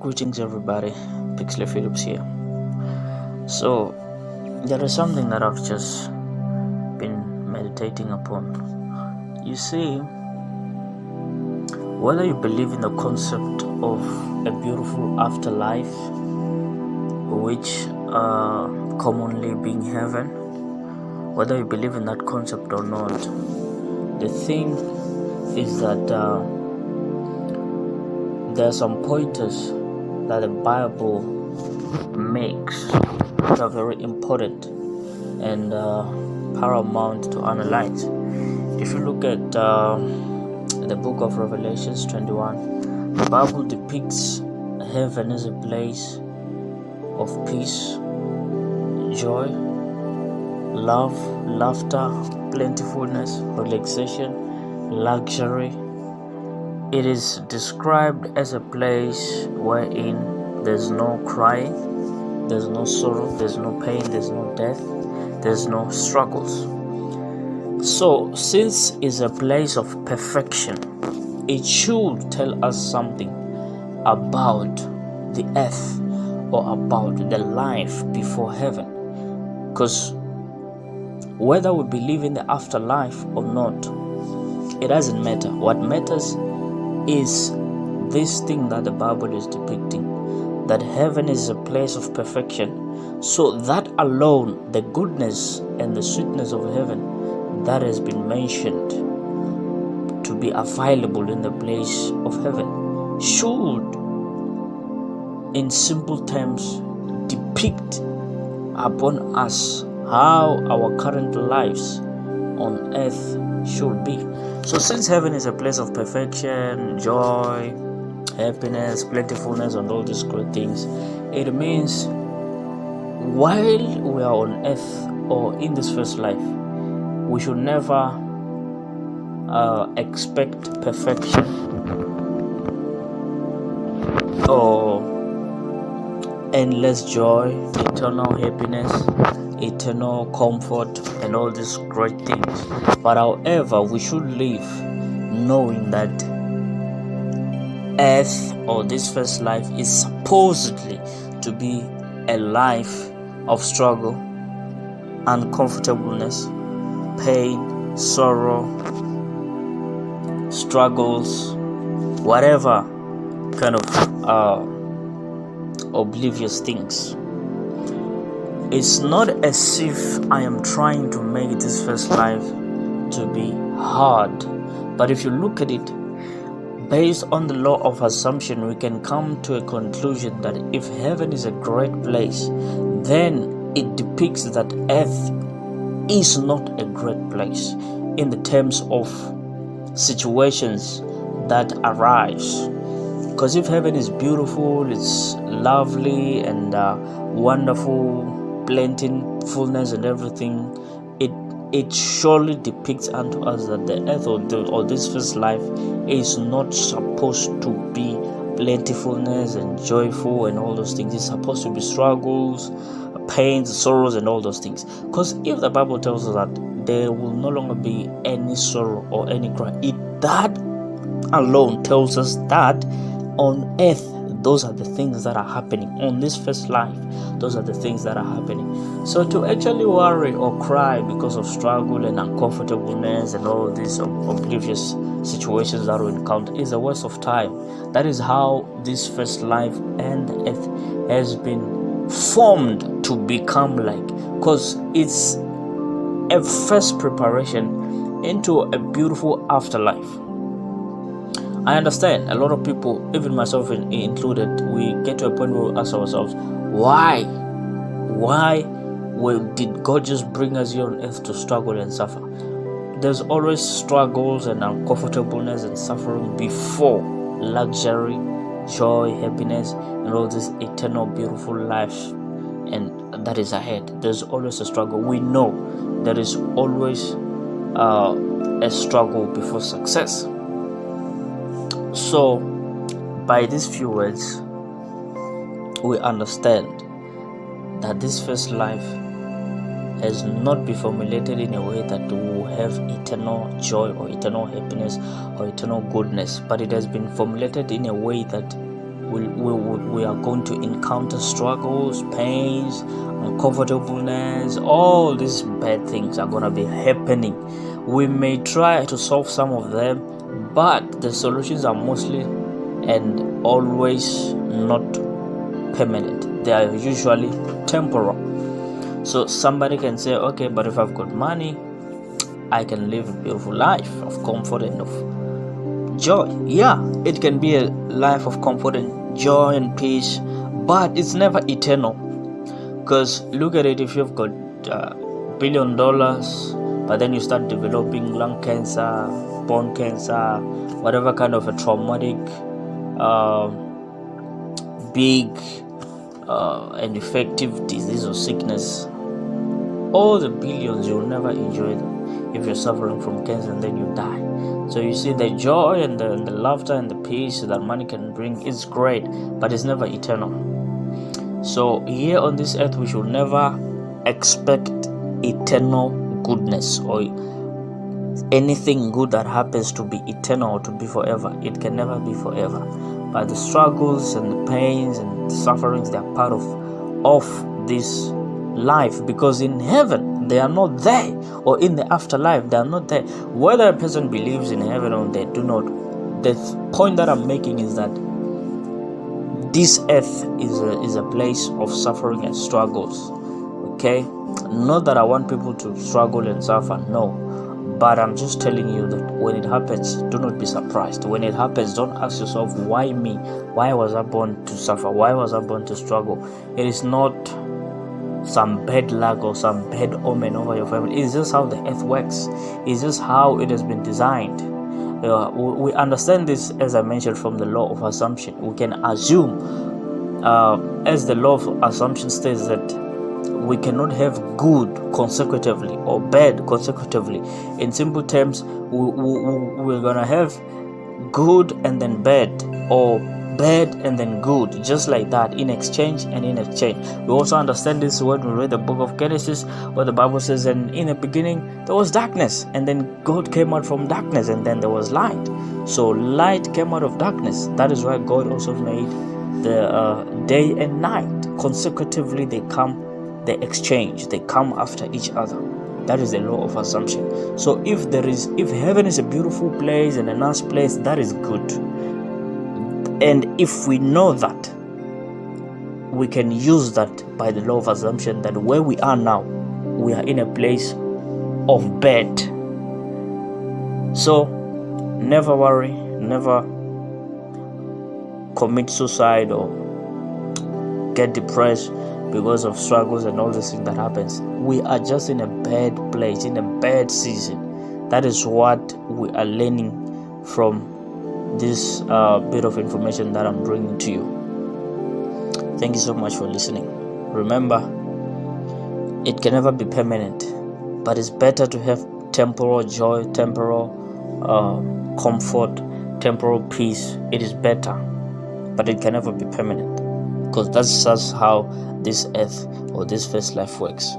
Greetings, everybody. Pixley Phillips here. So, there is something that I've just been meditating upon. You see, whether you believe in the concept of a beautiful afterlife, which commonly being heaven, whether you believe in that concept or not, the thing is that there are some pointers that the Bible makes that are very important and paramount to analyze. If you look at the book of Revelations 21, the Bible depicts heaven as a place of peace, joy, love, laughter, plentifulness, relaxation, luxury. It is described as a place wherein there's no crying, there's no sorrow, there's no pain, there's no death, there's no struggles. So, since it's a place of perfection, it should tell us something about the earth or about the life before heaven. Because whether we believe in the afterlife or not, it doesn't matter. What matters is this thing that the Bible is depicting, that heaven is a place of perfection. So that alone, the goodness and the sweetness of heaven that has been mentioned to be available in the place of heaven should, in simple terms, depict upon us how our current lives on earth should be. So since heaven is a place of perfection, joy, happiness, plentifulness, and all these great things, it means while we are on earth or in this first life, we should never expect perfection or endless joy, eternal happiness, eternal comfort, and all these great things. But however, we should live knowing that earth or this first life is supposedly to be a life of struggle, uncomfortableness, pain, sorrow, struggles, whatever kind of oblivious things. It's not as if I am trying to make this first life to be hard, but if you look at it based on the law of assumption, we can come to a conclusion that if heaven is a great place, then it depicts that earth is not a great place in the terms of situations that arise. Because if heaven is beautiful, it's lovely and wonderful, plentifulness and everything, it surely depicts unto us that the earth or this first life is not supposed to be plentifulness and joyful and all those things. It's supposed to be struggles, pains, sorrows, and all those things. Because if the Bible tells us that there will no longer be any sorrow or any cry, that alone tells us that on earth those are the things that are happening. On this first life, those are the things that are happening. So to actually worry or cry because of struggle and uncomfortableness and all these oblivious situations that we encounter is a waste of time. That is how this first life and earth has been formed to become like, because it's a first preparation into a beautiful afterlife. I understand a lot of people, even myself included, we get to a point where we ask ourselves, why did God just bring us here on earth to struggle and suffer? There's always struggles and uncomfortableness and suffering before luxury, joy, happiness, and all this eternal beautiful life and that is ahead. There's always a struggle. We know there is always a struggle before success. So, by these few words, we understand that this first life has not been formulated in a way that we will have eternal joy or eternal happiness or eternal goodness, but it has been formulated in a way that we are going to encounter struggles, pains, uncomfortableness. All these bad things are going to be happening. We may try to solve some of them, but the solutions are mostly and always not permanent. They are usually temporal. So somebody can say, okay, but if I've got money, I can live a beautiful life of comfort and of joy. Yeah, it can be a life of comfort and joy and peace, but it's never eternal. Because look at it, if you've got $1 billion, but then you start developing lung cancer, bone cancer, whatever kind of a traumatic, big and effective disease or sickness, all the billions, you'll never enjoy them if you're suffering from cancer and then you die. So you see, the joy and the laughter and the peace that money can bring is great, but it's never eternal. So here on this earth, we should never expect eternal goodness or anything good that happens to be eternal or to be forever. It can never be forever. But the struggles and the pains and the sufferings, they are part of this life, because in heaven they are not there, or in the afterlife they are not there. Whether a person believes in heaven or they do not, the point that I'm making is that this earth is a place of suffering and struggles. Okay, not that I want people to struggle and suffer, no, but I'm just telling you that when it happens, do not be surprised. When it happens, don't ask yourself, why me? Why was I born to suffer? Why was I born to struggle? It is not some bad luck or some bad omen over your family. It's just how the earth works. It's just how it has been designed. We understand this, as I mentioned, from the law of assumption. We can assume, as the law of assumption states, that we cannot have good consecutively or bad consecutively. In simple terms, we're gonna have good and then bad, or bad and then good, just like that, in exchange and in exchange. We also understand this when we read the book of Genesis, where the Bible says, and in the beginning there was darkness, and then God came out from darkness, and then there was light. So light came out of darkness. That is why God also made the day and night consecutively. They exchange, they come after each other. That is the law of assumption. So if heaven is a beautiful place and a nice place, that is good. And if we know that, we can use that by the law of assumption, that where we are now, we are in a place of bad. So never worry, never commit suicide or get depressed because of struggles and all this thing that happens. We are just in a bad place, in a bad season. That is what we are learning from this bit of information that I'm bringing to you. Thank you so much for listening. Remember, it can never be permanent, but it's better to have temporal joy, temporal comfort, temporal peace. It is better, but it can never be permanent, because that's just how this earth or this first life works.